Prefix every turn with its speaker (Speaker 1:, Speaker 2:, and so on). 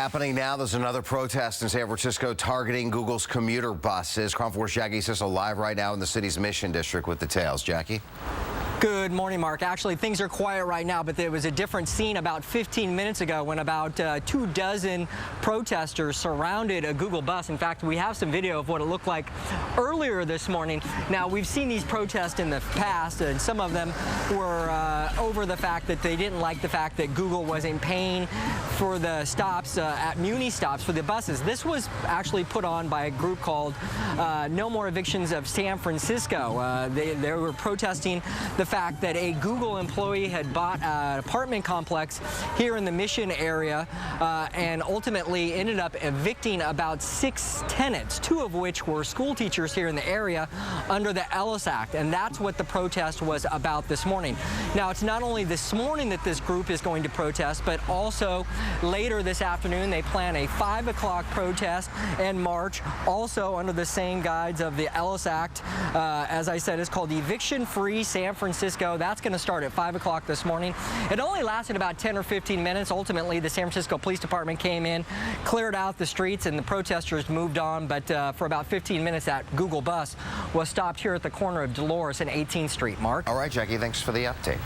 Speaker 1: Happening now, there's another protest in San Francisco targeting Google's commuter buses. KRON 4's Jackie Sisso live right now in the city's Mission District with details. Jackie?
Speaker 2: Good morning, Mark. Actually, things are quiet right now, but there was a different scene about 15 minutes ago when about 24 protesters surrounded a Google bus. In fact, we have some video of what it looked like earlier this morning. Now, we've seen these protests in the past, and some of them were over the fact that they didn't like the fact that Google wasn't paying for the stops at Muni stops for the buses. This was actually put on by a group called No More Evictions of San Francisco. They were protesting the fact that a Google employee had bought an apartment complex here in the Mission area and ultimately ended up evicting about 6 tenants, 2 of which were school teachers here in the area under the Ellis Act. And that's what the protest was about this morning. Now, it's not only this morning that this group is going to protest, but also later this afternoon they plan a 5 o'clock protest and march, also under the same guides of the Ellis Act. As I said, it's called Eviction Free San Francisco. That's going to start at 5 o'clock this morning. It only lasted about 10 or 15 minutes. Ultimately, the San Francisco Police Department came in, cleared out the streets, and the protesters moved on. But for about 15 minutes, that Google bus was stopped here at the corner of Dolores and 18th Street. Mark?
Speaker 1: All right, Jackie, thanks for the update.